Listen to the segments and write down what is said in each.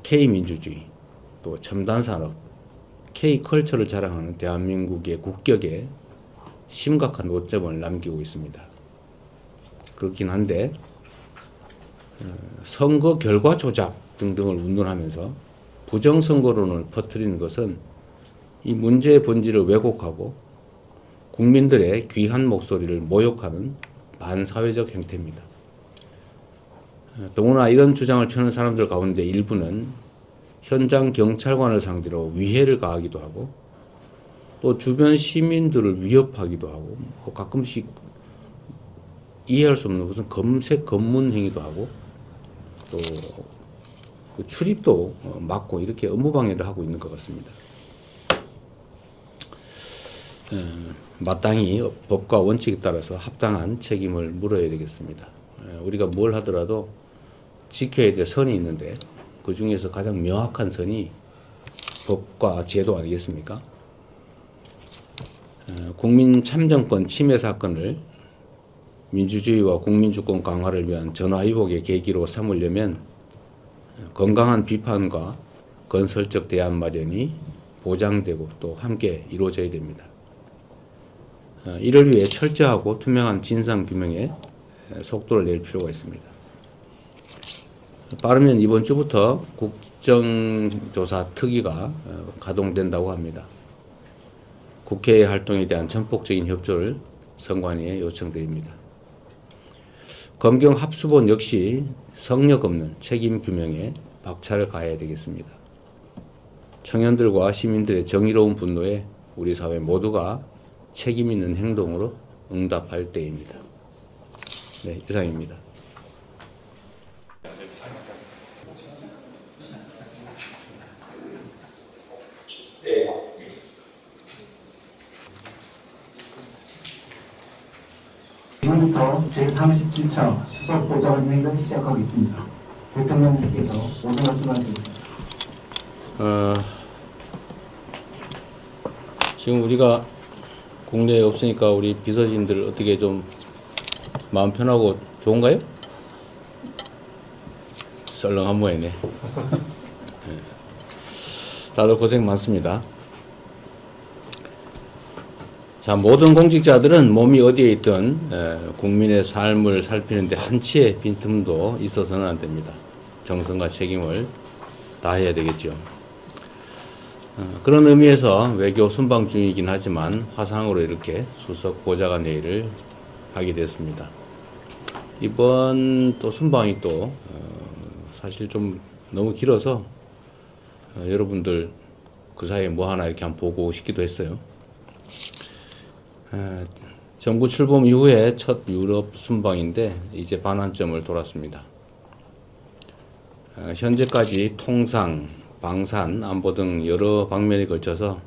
K민주주의, 또 첨단산업, K컬처를 자랑하는 대한민국의 국격에 심각한 오점을 남기고 있습니다. 그렇긴 한데 선거 결과 조작 등등을 운운하면서 부정선거론을 퍼뜨리는 것은 이 문제의 본질을 왜곡하고 국민들의 귀한 목소리를 모욕하는 반사회적 행태입니다. 더구나 이런 주장을 펴는 사람들 가운데 일부는 현장 경찰관을 상대로 위해를 가하기도 하고 또 주변 시민들을 위협하기도 하고 가끔씩 이해할 수 없는 무슨 검색 검문 행위도 하고 또 그 출입도 막고 이렇게 업무방해를 하고 있는 것 같습니다. 마땅히 법과 원칙에 따라서 합당한 책임을 물어야 되겠습니다. 우리가 뭘 하더라도 지켜야 될 선이 있는데 그 중에서 가장 명확한 선이 법과 제도 아니겠습니까? 국민 참정권 침해 사건을 민주주의와 국민주권 강화를 위한 전화위복의 계기로 삼으려면 건강한 비판과 건설적 대안 마련이 보장되고 또 함께 이루어져야 됩니다. 이를 위해 철저하고 투명한 진상규명에 속도를 낼 필요가 있습니다. 빠르면 이번 주부터 국정조사 특위가 가동된다고 합니다. 국회의 활동에 대한 전폭적인 협조를 선관위에 요청드립니다. 검경 합수본 역시 성역 없는 책임 규명에 박차를 가해야 되겠습니다. 청년들과 시민들의 정의로운 분노에 우리 사회 모두가 책임 있는 행동으로 응답할 때입니다. 네, 이상입니다. 지금부터 제37차 수석보좌관회의를 시작하겠습니다. 대통령님께서 모든 말씀을 드리겠습니다. 지금 우리가 국내에 없으니까 우리 비서진들 어떻게 좀 마음 편하고 좋은가요? 썰렁한 모양이네. 다들 고생 많습니다. 자, 모든 공직자들은 몸이 어디에 있든 국민의 삶을 살피는데 한치의 빈틈도 있어서는 안 됩니다. 정성과 책임을 다해야 되겠죠. 그런 의미에서 외교 순방 중이긴 하지만 화상으로 이렇게 수석 보좌관 회의를 하게 됐습니다. 이번 또 순방이 또 사실 좀 너무 길어서 여러분들 그 사이에 뭐 하나 이렇게 한번 보고 싶기도 했어요. 정부 출범 이후에 첫 유럽 순방인데 이제 반환점을 돌았습니다. 현재까지 통상, 방산, 안보 등 여러 방면에 걸쳐서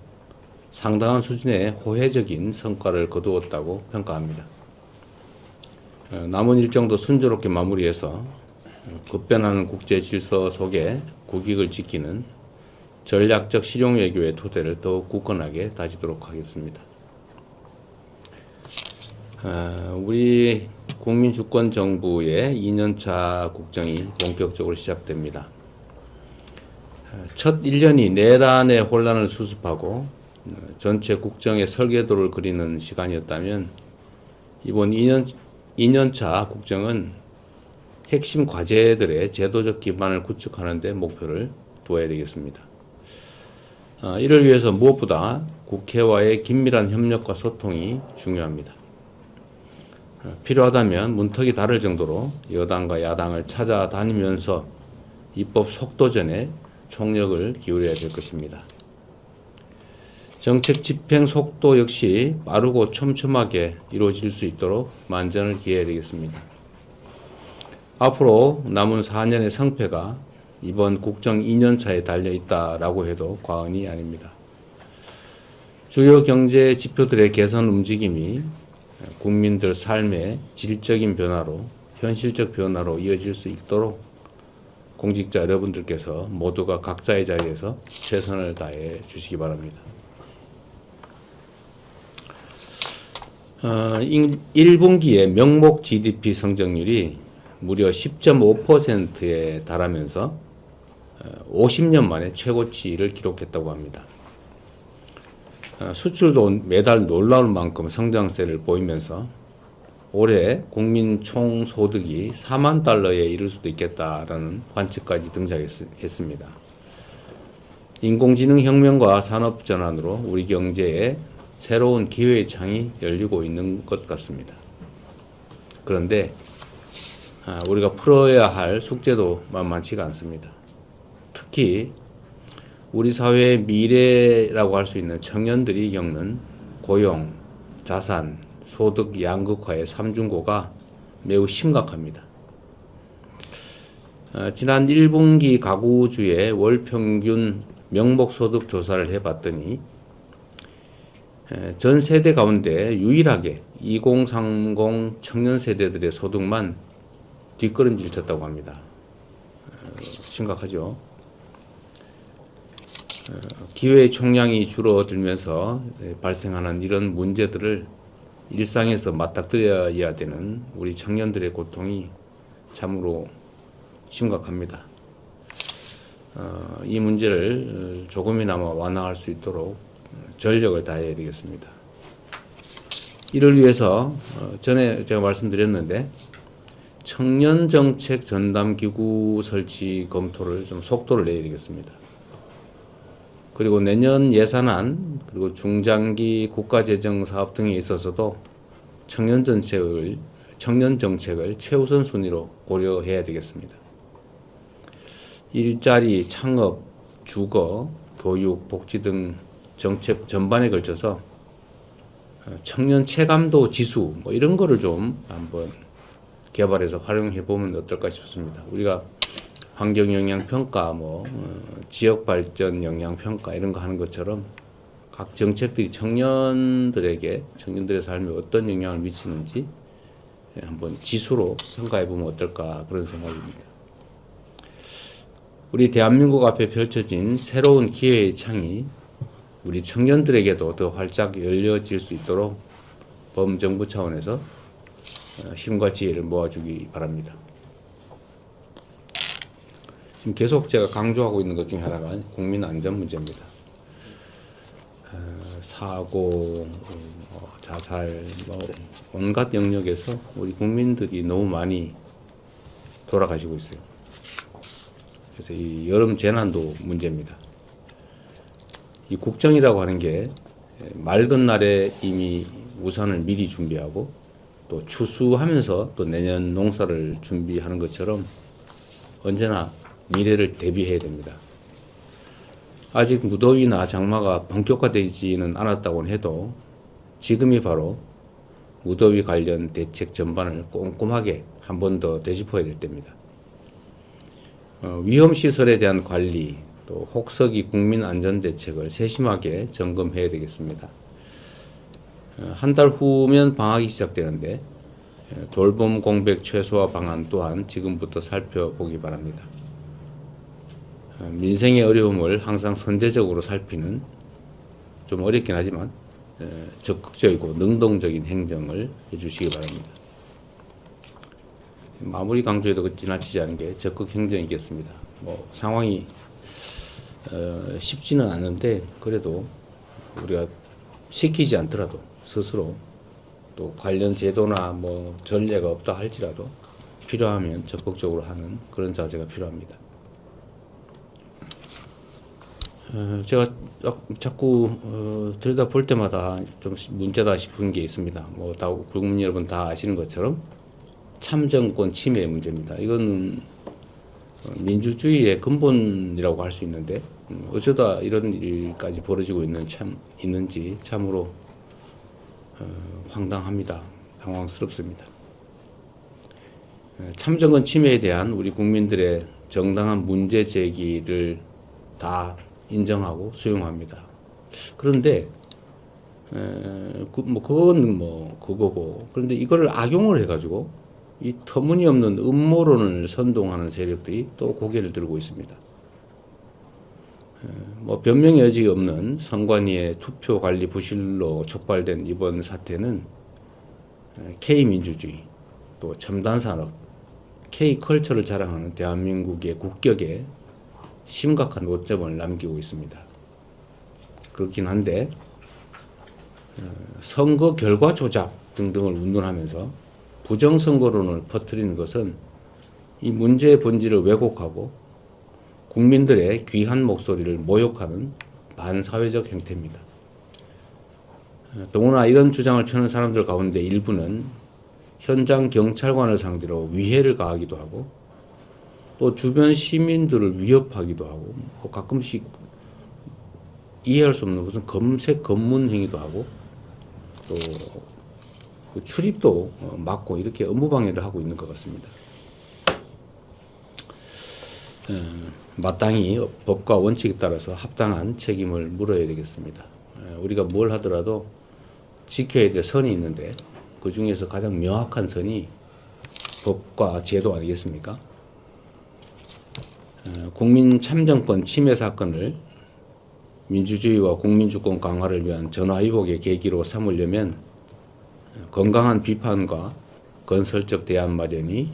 상당한 수준의 호혜적인 성과를 거두었다고 평가합니다. 남은 일정도 순조롭게 마무리해서 급변하는 국제 질서 속에 국익을 지키는 전략적 실용 외교의 토대를 더욱 굳건하게 다지도록 하겠습니다. 우리 국민주권정부의 2년차 국정이 본격적으로 시작됩니다. 첫 1년이 내란의 혼란을 수습하고 전체 국정의 설계도를 그리는 시간이었다면 이번 2년차 국정은 핵심 과제들의 제도적 기반을 구축하는 데 목표를 두어야 되겠습니다. 이를 위해서 무엇보다 국회와의 긴밀한 협력과 소통이 중요합니다. 필요하다면 문턱이 다를 정도로 여당과 야당을 찾아다니면서 입법 속도전에 총력을 기울여야 될 것입니다. 정책 집행 속도 역시 빠르고 촘촘하게 이루어질 수 있도록 만전을 기해야 되겠습니다. 앞으로 남은 4년의 성패가 이번 국정 2년차에 달려있다라고 해도 과언이 아닙니다. 주요 경제 지표들의 개선 움직임이 국민들 삶의 질적인 변화로 현실적 변화로 이어질 수 있도록 공직자 여러분들께서 모두가 각자의 자리에서 최선을 다해 주시기 바랍니다. 1분기의 명목 GDP 성장률이 무려 10.5%에 달하면서 50년 만에 최고치를 기록했다고 합니다. 수출도 매달 놀라울 만큼 성장세를 보이면서 올해 국민 총소득이 4만 달러에 이를 수도 있겠다라는 관측까지 등장했습니다. 인공지능 혁명과 산업 전환으로 우리 경제에 새로운 기회의 창이 열리고 있는 것 같습니다. 그런데 우리가 풀어야 할 숙제도 만만치가 않습니다. 특히 우리 사회의 미래라고 할 수 있는 청년들이 겪는 고용, 자산, 소득 양극화의 삼중고가 매우 심각합니다. 지난 1분기 가구주의 월평균 명목소득 조사를 해봤더니 전 세대 가운데 유일하게 2030 청년 세대들의 소득만 뒷걸음질 쳤다고 합니다. 심각하죠. 기회의 총량이 줄어들면서 발생하는 이런 문제들을 일상에서 맞닥뜨려야 되는 우리 청년들의 고통이 참으로 심각합니다. 이 문제를 조금이나마 완화할 수 있도록 전력을 다해야 되겠습니다. 이를 위해서 전에 제가 말씀드렸는데 청년정책 전담기구 설치 검토를 좀 속도를 내야 되겠습니다. 그리고 내년 예산안 그리고 중장기 국가재정 사업 등에 있어서도 청년 정책을 최우선 순위로 고려해야 되겠습니다. 일자리, 창업, 주거, 교육, 복지 등 정책 전반에 걸쳐서 청년 체감도 지수 이런 거를 좀 한번 개발해서 활용해 보면 어떨까 싶습니다. 우리가 환경 영향 평가, 지역 발전 영향 평가 이런 거 하는 것처럼 각 정책들이 청년들의 삶에 어떤 영향을 미치는지 한번 지수로 평가해 보면 어떨까 그런 생각입니다. 우리 대한민국 앞에 펼쳐진 새로운 기회의 창이 우리 청년들에게도 더 활짝 열려질 수 있도록 범정부 차원에서 힘과 지혜를 모아주기 바랍니다. 지금 계속 제가 강조하고 있는 것 중에 하나가 국민 안전 문제입니다. 사고, 자살, 온갖 영역에서 우리 국민들이 너무 많이 돌아가시고 있어요. 그래서 이 여름 재난도 문제입니다. 이 국정이라고 하는 게 맑은 날에 이미 우산을 미리 준비하고 또 추수하면서 또 내년 농사를 준비하는 것처럼 언제나 미래를 대비해야 됩니다. 아직 무더위나 장마가 본격화되지는 않았다고는 해도 지금이 바로 무더위 관련 대책 전반을 꼼꼼하게 한 번 더 되짚어야 될 때입니다. 위험시설에 대한 관리, 또 혹서기 국민안전대책을 세심하게 점검해야 되겠습니다. 한 달 후면 방학이 시작되는데 돌봄 공백 최소화 방안 또한 지금부터 살펴보기 바랍니다. 민생의 어려움을 항상 선제적으로 살피는 좀 어렵긴 하지만 적극적이고 능동적인 행정을 해주시기 바랍니다. 아무리 강조해도 지나치지 않은 게 적극 행정이겠습니다. 상황이 쉽지는 않은데 그래도 우리가 시키지 않더라도 스스로 또 관련 제도나 전례가 없다 할지라도 필요하면 적극적으로 하는 그런 자세가 필요합니다. 제가 자꾸 들여다볼 때마다 좀 문제다 싶은 게 있습니다. 국민 여러분 다 아시는 것처럼 참정권 침해 문제입니다. 이거는 민주주의의 근본이라고 할 수 있는데 어쩌다 이런 일까지 벌어지고 있는지 참으로 황당합니다. 당황스럽습니다. 참정권 침해에 대한 우리 국민들의 정당한 문제 제기를 다 인정하고 수용합니다. 그런데 그건 그거고 그런데 이거를 악용을 해가지고 이 터무니없는 음모론을 선동하는 세력들이 또 고개를 들고 있습니다. 변명의 여지가 없는 선관위의 투표 관리 부실로 촉발된 이번 사태는 K민주주의, 또 첨단 산업, K컬처를 자랑하는 대한민국의 국격에 심각한 오점을 남기고 있습니다. 그렇긴 한데 선거 결과 조작 등등을 운운하면서 부정선거론을 퍼뜨리는 것은 이 문제의 본질을 왜곡하고 국민들의 귀한 목소리를 모욕하는 반사회적 행태입니다. 더구나 이런 주장을 펴는 사람들 가운데 일부는 현장 경찰관을 상대로 위해를 가하기도 하고 또 주변 시민들을 위협하기도 하고 가끔씩 이해할 수 없는 무슨 검색 검문 행위도 하고 또 그 출입도 막고 이렇게 업무방해를 하고 있는 것 같습니다. 마땅히 법과 원칙에 따라서 합당한 책임을 물어야 되겠습니다. 우리가 뭘 하더라도 지켜야 될 선이 있는데 그 중에서 가장 명확한 선이 법과 제도 아니겠습니까? 국민 참정권 침해 사건을 민주주의와 국민주권 강화를 위한 전화위복의 계기로 삼으려면 건강한 비판과 건설적 대안 마련이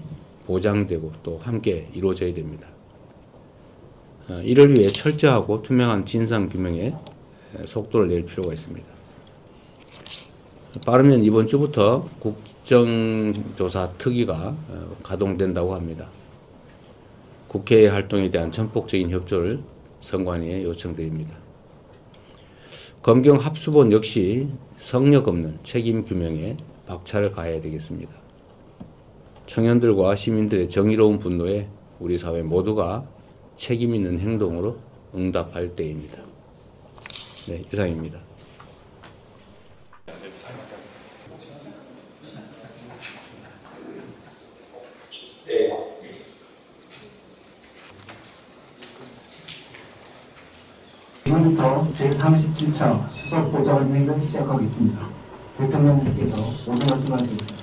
보장되고 또 함께 이루어져야 됩니다. 이를 위해 철저하고 투명한 진상규명에 속도를 낼 필요가 있습니다. 빠르면 이번 주부터 국정조사 특위가 가동된다고 합니다. 국회의 활동에 대한 전폭적인 협조를 선관위에 요청드립니다. 검경 합수본 역시 성역 없는 책임 규명에 박차를 가해야 되겠습니다. 청년들과 시민들의 정의로운 분노에 우리 사회 모두가 책임 있는 행동으로 응답할 때입니다. 네, 이상입니다. 지금부터 제37차 수석보좌관회의를 시작하겠습니다. 대통령님께서 모든 말씀을 드리겠습니다.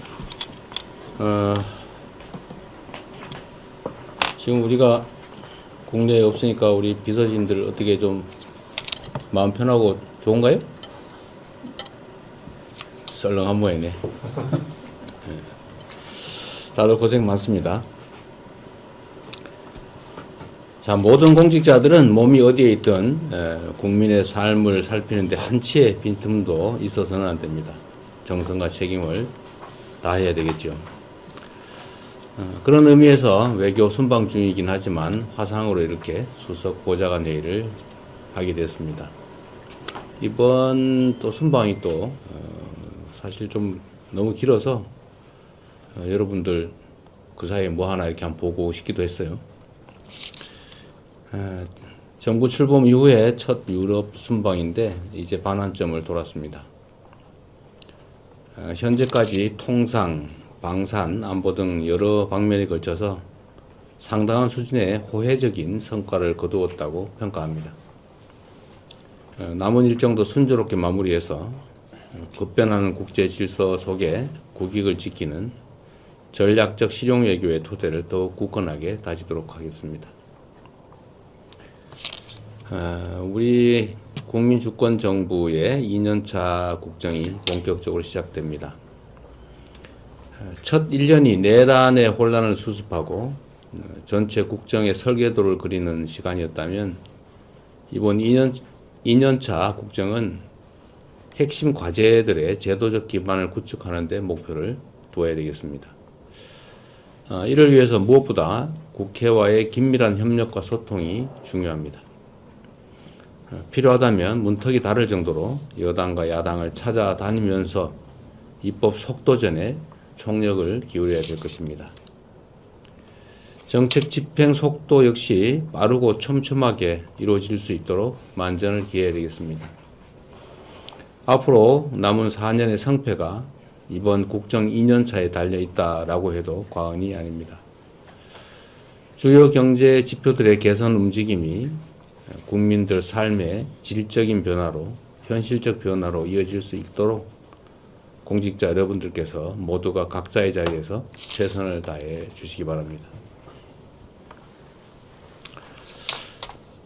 지금 우리가 국내에 없으니까 우리 비서진들 어떻게 좀 마음 편하고 좋은가요? 썰렁한 모양이네. 네. 다들 고생 많습니다. 자, 모든 공직자들은 몸이 어디에 있든 국민의 삶을 살피는데 한치의 빈틈도 있어서는 안 됩니다. 정성과 책임을 다해야 되겠죠. 그런 의미에서 외교 순방 중이긴 하지만 화상으로 이렇게 수석 보좌관 회의를 하게 됐습니다. 이번 또 순방이 또 사실 좀 너무 길어서 여러분들 그 사이에 뭐 하나 이렇게 한번 보고 싶기도 했어요. 정부 출범 이후에 첫 유럽 순방인데 이제 반환점을 돌았습니다. 현재까지 통상, 방산, 안보 등 여러 방면에 걸쳐서 상당한 수준의 호혜적인 성과를 거두었다고 평가합니다. 남은 일정도 순조롭게 마무리해서 급변하는 국제 질서 속에 국익을 지키는 전략적 실용 외교의 토대를 더욱 굳건하게 다지도록 하겠습니다. 우리 국민주권정부의 2년차 국정이 본격적으로 시작됩니다. 첫 1년이 내란의 혼란을 수습하고 전체 국정의 설계도를 그리는 시간이었다면 이번 2년차 국정은 핵심 과제들의 제도적 기반을 구축하는 데 목표를 두어야 되겠습니다. 이를 위해서 무엇보다 국회와의 긴밀한 협력과 소통이 중요합니다. 필요하다면 문턱이 다를 정도로 여당과 야당을 찾아다니면서 입법 속도전에 총력을 기울여야 될 것입니다. 정책 집행 속도 역시 빠르고 촘촘하게 이루어질 수 있도록 만전을 기해야 되겠습니다. 앞으로 남은 4년의 성패가 이번 국정 2년차에 달려있다라고 해도 과언이 아닙니다. 주요 경제 지표들의 개선 움직임이 국민들 삶의 질적인 변화로 현실적 변화로 이어질 수 있도록 공직자 여러분들께서 모두가 각자의 자리에서 최선을 다해 주시기 바랍니다.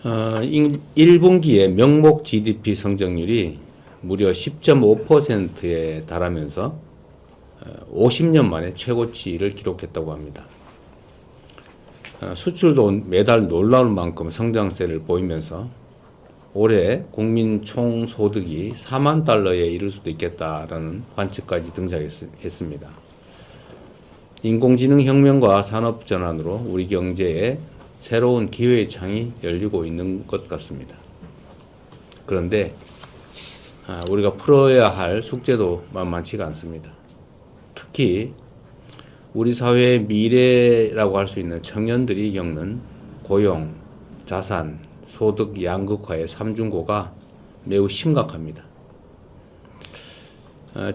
1분기의 명목 GDP 성장률이 무려 10.5%에 달하면서 50년 만에 최고치를 기록했다고 합니다. 수출도 매달 놀라울 만큼 성장세를 보이면서 올해 국민 총 소득이 4만 달러에 이를 수도 있겠다라는 관측까지 등장했습니다. 인공지능 혁명과 산업 전환으로 우리 경제에 새로운 기회의 창이 열리고 있는 것 같습니다. 그런데 우리가 풀어야 할 숙제도 만만치가 않습니다. 특히 우리 사회의 미래라고 할 수 있는 청년들이 겪는 고용, 자산, 소득 양극화의 삼중고가 매우 심각합니다.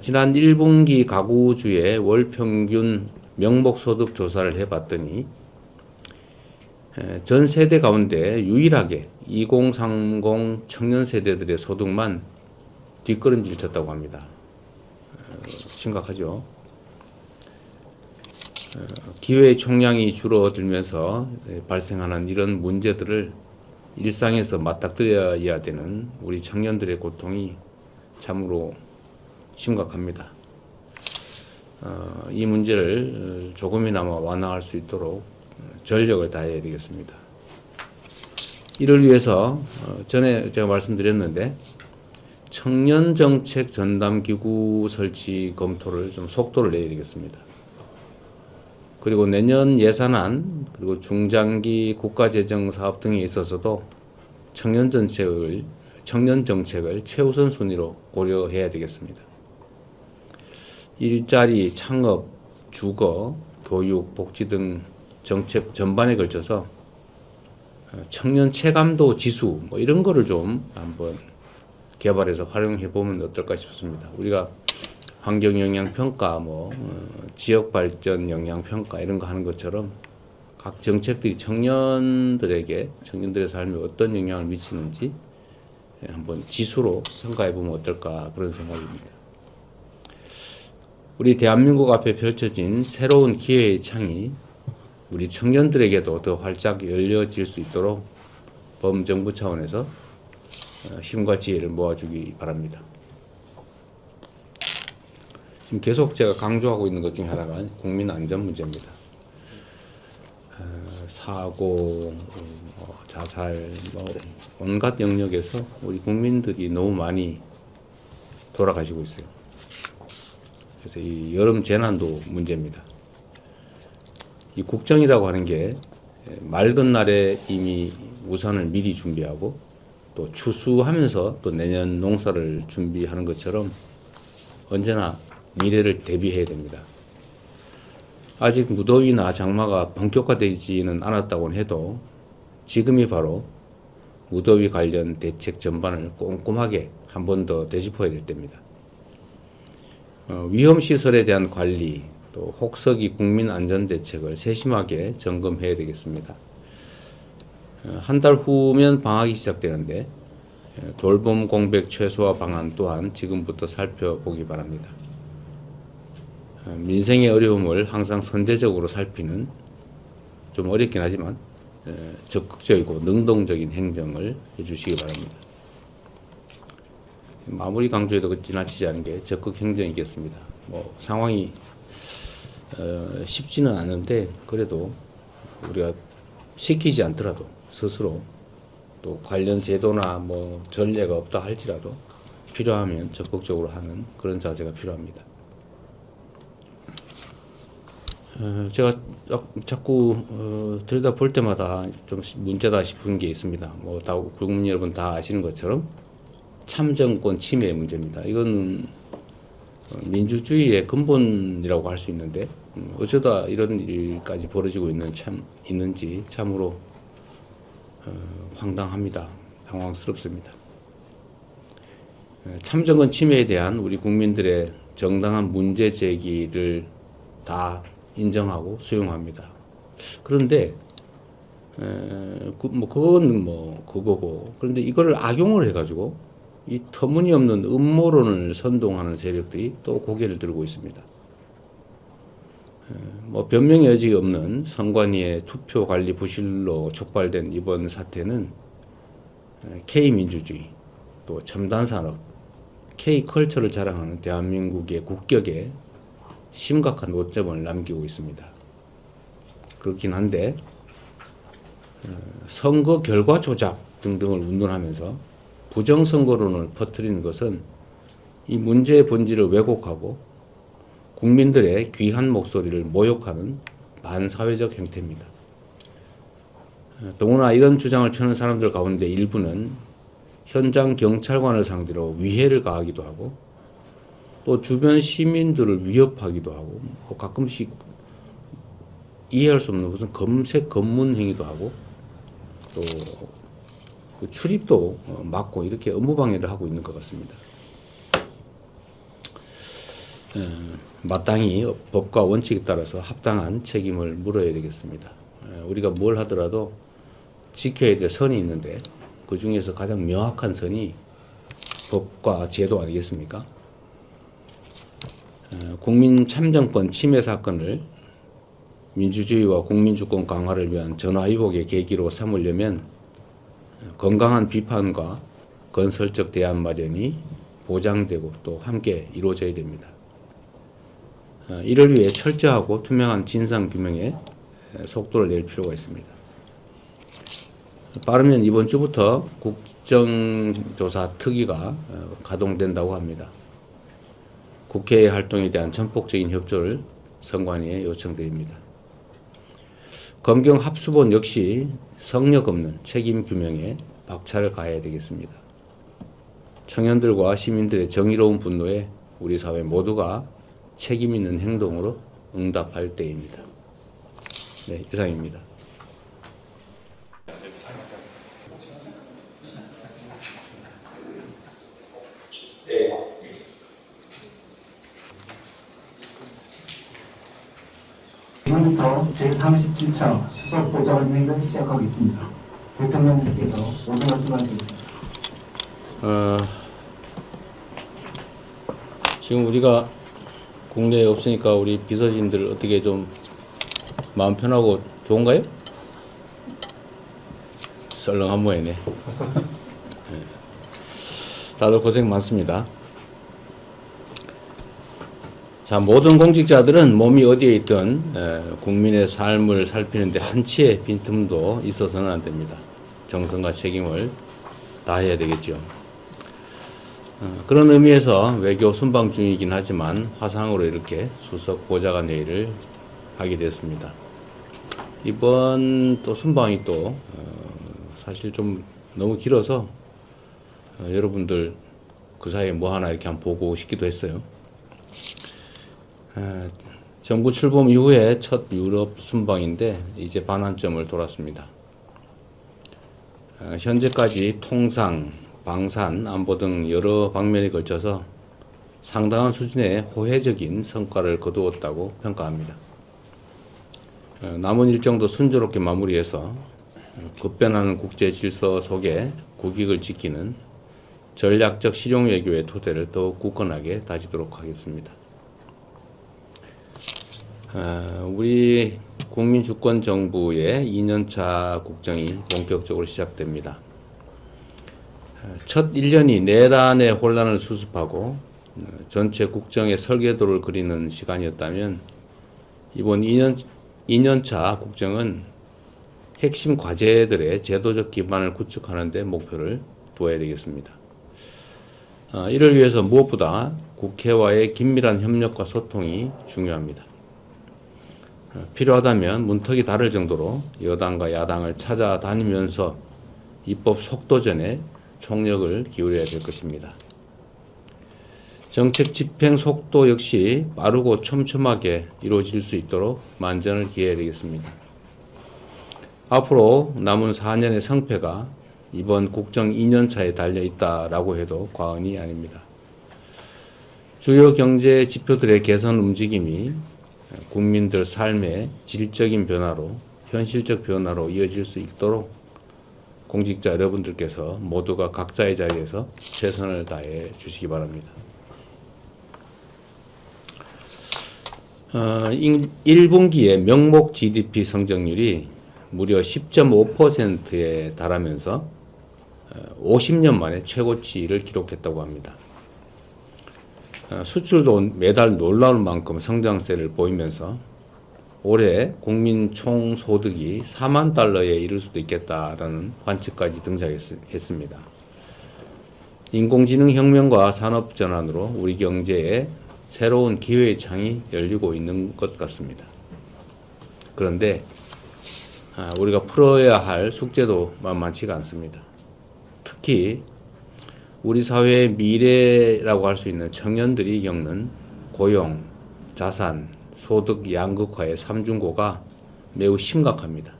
지난 1분기 가구주의 월 평균 명목소득 조사를 해봤더니 전 세대 가운데 유일하게 2030 청년 세대들의 소득만 뒷걸음질 쳤다고 합니다. 심각하죠. 기회의 총량이 줄어들면서 발생하는 이런 문제들을 일상에서 맞닥뜨려야 되는 우리 청년들의 고통이 참으로 심각합니다. 이 문제를 조금이나마 완화할 수 있도록 전력을 다해야 되겠습니다. 이를 위해서 전에 제가 말씀드렸는데 청년정책 전담기구 설치 검토를 좀 속도를 내야 되겠습니다. 그리고 내년 예산안 그리고 중장기 국가재정 사업 등에 있어서도 청년 정책을 최우선 순위로 고려해야 되겠습니다. 일자리, 창업, 주거, 교육, 복지 등 정책 전반에 걸쳐서 청년 체감도 지수 뭐 이런 거를 좀 한번 개발해서 활용해 보면 어떨까 싶습니다. 우리가 환경 영향 평가, 지역 발전 영향 평가 이런 거 하는 것처럼 각 정책들이 청년들의 삶에 어떤 영향을 미치는지 한번 지수로 평가해 보면 어떨까 그런 생각입니다. 우리 대한민국 앞에 펼쳐진 새로운 기회의 창이 우리 청년들에게도 더 활짝 열려질 수 있도록 범정부 차원에서 힘과 지혜를 모아주기 바랍니다. 지금 계속 제가 강조하고 있는 것 중에 하나가 국민 안전 문제입니다. 사고, 자살, 온갖 영역에서 우리 국민들이 너무 많이 돌아가시고 있어요. 그래서 이 여름 재난도 문제입니다. 이 국정이라고 하는 게 맑은 날에 이미 우산을 미리 준비하고 또 추수하면서 또 내년 농사를 준비하는 것처럼 언제나 미래를 대비해야 됩니다. 아직 무더위나 장마가 본격화되지는 않았다고 해도 지금이 바로 무더위 관련 대책 전반을 꼼꼼하게 한 번 더 되짚어야 될 때입니다. 위험시설에 대한 관리, 또 혹서기 국민안전대책을 세심하게 점검해야 되겠습니다. 한 달 후면 방학이 시작되는데 돌봄 공백 최소화 방안 또한 지금부터 살펴보기 바랍니다. 민생의 어려움을 항상 선제적으로 살피는 좀 어렵긴 하지만 적극적이고 능동적인 행정을 해주시기 바랍니다. 아무리 강조해도 지나치지 않은 게 적극 행정이겠습니다. 상황이 쉽지는 않은데 그래도 우리가 시키지 않더라도 스스로 또 관련 제도나 전례가 없다 할지라도 필요하면 적극적으로 하는 그런 자세가 필요합니다. 제가 자꾸 들여다볼 때마다 좀 문제다 싶은 게 있습니다. 국민 여러분 다 아시는 것처럼 참정권 침해 문제입니다. 이건 민주주의의 근본이라고 할 수 있는데 어쩌다 이런 일까지 벌어지고 있는지 참으로 황당합니다. 당황스럽습니다. 참정권 침해에 대한 우리 국민들의 정당한 문제 제기를 다 인정하고 수용합니다. 그런데 그건 그거고 그런데 이거를 악용을 해가지고 이 터무니없는 음모론을 선동하는 세력들이 또 고개를 들고 있습니다. 변명의 여지가 없는 선관위의 투표 관리 부실로 촉발된 이번 사태는 K민주주의, 또 첨단 산업, K컬처를 자랑하는 대한민국의 국격에 심각한 오점을 남기고 있습니다. 그렇긴 한데 선거 결과 조작 등등을 운운하면서 부정선거론을 퍼뜨리는 것은 이 문제의 본질을 왜곡하고 국민들의 귀한 목소리를 모욕하는 반사회적 행태입니다. 더구나 이런 주장을 펴는 사람들 가운데 일부는 현장 경찰관을 상대로 위해를 가하기도 하고 또 주변 시민들을 위협하기도 하고 가끔씩 이해할 수 없는 무슨 검색 검문 행위도 하고 또 그 출입도 막고 이렇게 업무방해를 하고 있는 것 같습니다. 마땅히 법과 원칙에 따라서 합당한 책임을 물어야 되겠습니다. 우리가 뭘 하더라도 지켜야 될 선이 있는데 그 중에서 가장 명확한 선이 법과 제도 아니겠습니까? 국민 참정권 침해 사건을 민주주의와 국민주권 강화를 위한 전화위복의 계기로 삼으려면 건강한 비판과 건설적 대안 마련이 보장되고 또 함께 이루어져야 됩니다. 이를 위해 철저하고 투명한 진상규명에 속도를 낼 필요가 있습니다. 빠르면 이번 주부터 국정조사 특위가 가동된다고 합니다. 국회의 활동에 대한 전폭적인 협조를 선관위에 요청드립니다. 검경 합수본 역시 성역 없는 책임 규명에 박차를 가해야 되겠습니다. 청년들과 시민들의 정의로운 분노에 우리 사회 모두가 책임 있는 행동으로 응답할 때입니다. 네, 이상입니다. 지금부터 제37차 수석보좌관회의를 시작하겠습니다. 대통령님께서 모든 말씀을 하시겠습니다. 지금 우리가 국내에 없으니까 우리 비서진들 어떻게 좀 마음 편하고 좋은가요? 썰렁한 모양이네. 다들 고생 많습니다. 자, 모든 공직자들은 몸이 어디에 있든 국민의 삶을 살피는데 한치의 빈틈도 있어서는 안 됩니다. 정성과 책임을 다해야 되겠죠. 그런 의미에서 외교 순방 중이긴 하지만 화상으로 이렇게 수석 보좌관 회의를 하게 됐습니다. 이번 또 순방이 또 사실 좀 너무 길어서 여러분들 그 사이에 뭐 하나 이렇게 한번 보고 싶기도 했어요. 정부 출범 이후에 첫 유럽 순방인데 이제 반환점을 돌았습니다. 현재까지 통상, 방산, 안보 등 여러 방면에 걸쳐서 상당한 수준의 호혜적인 성과를 거두었다고 평가합니다. 남은 일정도 순조롭게 마무리해서 급변하는 국제 질서 속에 국익을 지키는 전략적 실용 외교의 토대를 더욱 굳건하게 다지도록 하겠습니다. 우리 국민주권정부의 2년차 국정이 본격적으로 시작됩니다. 첫 1년이 내란의 혼란을 수습하고 전체 국정의 설계도를 그리는 시간이었다면 이번 2년차 국정은 핵심 과제들의 제도적 기반을 구축하는 데 목표를 두어야 되겠습니다. 이를 위해서 무엇보다 국회와의 긴밀한 협력과 소통이 중요합니다. 필요하다면 문턱이 다를 정도로 여당과 야당을 찾아다니면서 입법 속도전에 총력을 기울여야 될 것입니다. 정책 집행 속도 역시 빠르고 촘촘하게 이루어질 수 있도록 만전을 기해야 되겠습니다. 앞으로 남은 4년의 성패가 이번 국정 2년차에 달려있다라고 해도 과언이 아닙니다. 주요 경제 지표들의 개선 움직임이 국민들 삶의 질적인 변화로 현실적 변화로 이어질 수 있도록 공직자 여러분들께서 모두가 각자의 자리에서 최선을 다해 주시기 바랍니다. 1분기의 명목 GDP 성장률이 무려 10.5%에 달하면서 50년 만에 최고치를 기록했다고 합니다. 수출도 매달 놀라울 만큼 성장세를 보이면서 올해 국민 총 소득이 4만 달러에 이를 수도 있겠다라는 관측까지 등장했습니다. 인공지능 혁명과 산업 전환으로 우리 경제에 새로운 기회의 창이 열리고 있는 것 같습니다. 그런데 우리가 풀어야 할 숙제도 만만치가 않습니다. 특히 우리 사회의 미래라고 할 수 있는 청년들이 겪는 고용, 자산, 소득 양극화의 삼중고가 매우 심각합니다.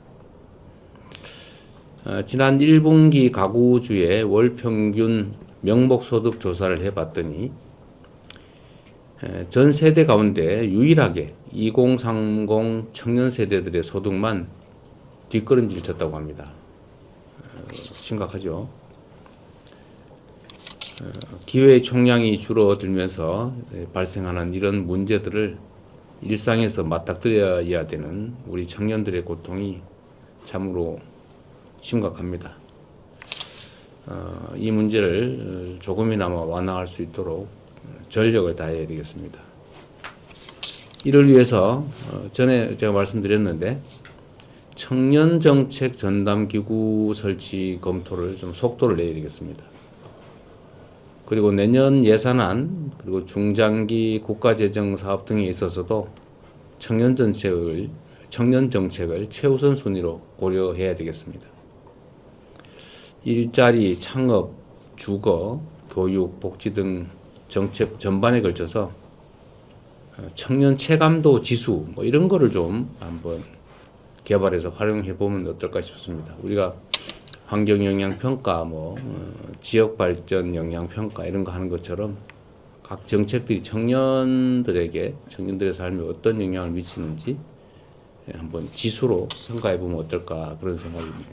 지난 1분기 가구주의 월 평균 명목소득 조사를 해봤더니 전 세대 가운데 유일하게 2030 청년 세대들의 소득만 뒷걸음질 쳤다고 합니다. 심각하죠. 기회의 총량이 줄어들면서 발생하는 이런 문제들을 일상에서 맞닥뜨려야 되는 우리 청년들의 고통이 참으로 심각합니다. 이 문제를 조금이나마 완화할 수 있도록 전력을 다해야 되겠습니다. 이를 위해서 전에 제가 말씀드렸는데 청년정책 전담기구 설치 검토를 좀 속도를 내야 되겠습니다. 그리고 내년 예산안 그리고 중장기 국가재정 사업 등에 있어서도 청년 정책을 최우선 순위로 고려해야 되겠습니다. 일자리, 창업, 주거, 교육, 복지 등 정책 전반에 걸쳐서 청년 체감도 지수 뭐 이런 거를 좀 한번 개발해서 활용해 보면 어떨까 싶습니다. 우리가 환경 영향 평가, 지역 발전 영향 평가 이런 거 하는 것처럼 각 정책들이 청년들의 삶에 어떤 영향을 미치는지 한번 지수로 평가해 보면 어떨까 그런 생각입니다.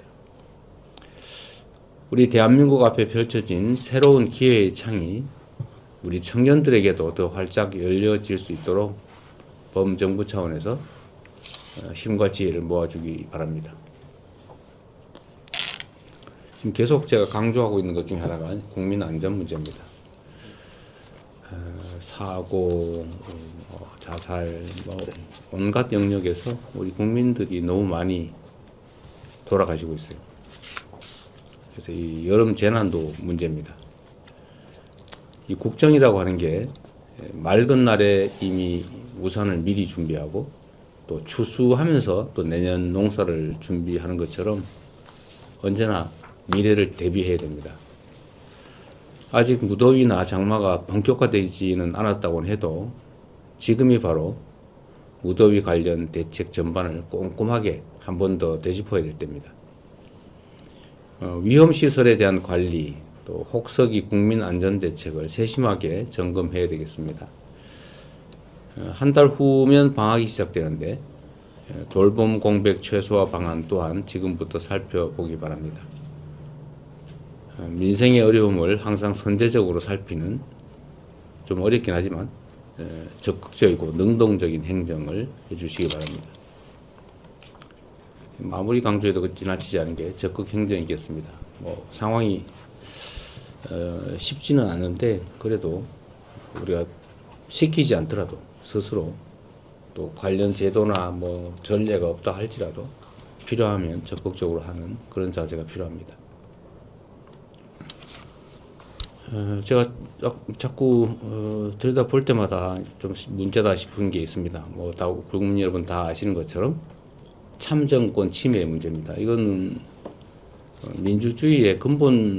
우리 대한민국 앞에 펼쳐진 새로운 기회의 창이 우리 청년들에게도 더 활짝 열려질 수 있도록 범정부 차원에서 힘과 지혜를 모아주기 바랍니다. 지금 계속 제가 강조하고 있는 것 중에 하나가 국민 안전 문제입니다. 사고, 자살, 온갖 영역에서 우리 국민들이 너무 많이 돌아가시고 있어요. 그래서 이 여름 재난도 문제입니다. 이 국정이라고 하는 게 맑은 날에 이미 우산을 미리 준비하고 또 추수하면서 또 내년 농사를 준비하는 것처럼 언제나 미래를 대비해야 됩니다. 아직 무더위나 장마가 본격화되지는 않았다고 해도 지금이 바로 무더위 관련 대책 전반을 꼼꼼하게 한 번 더 되짚어야 될 때입니다. 위험시설에 대한 관리, 또 혹서기 국민안전대책을 세심하게 점검해야 되겠습니다. 한 달 후면 방학이 시작되는데 돌봄 공백 최소화 방안 또한 지금부터 살펴보기 바랍니다. 민생의 어려움을 항상 선제적으로 살피는 좀 어렵긴 하지만 적극적이고 능동적인 행정을 해주시기 바랍니다. 아무리 강조해도 지나치지 않은 게 적극 행정이겠습니다. 상황이 쉽지는 않은데 그래도 우리가 시키지 않더라도 스스로 또 관련 제도나 전례가 없다 할지라도 필요하면 적극적으로 하는 그런 자세가 필요합니다. 제가 자꾸 들여다볼 때마다 좀 문제다 싶은 게 있습니다. 다 국민 여러분 다 아시는 것처럼 참정권 침해 문제입니다. 이거는 민주주의의 근본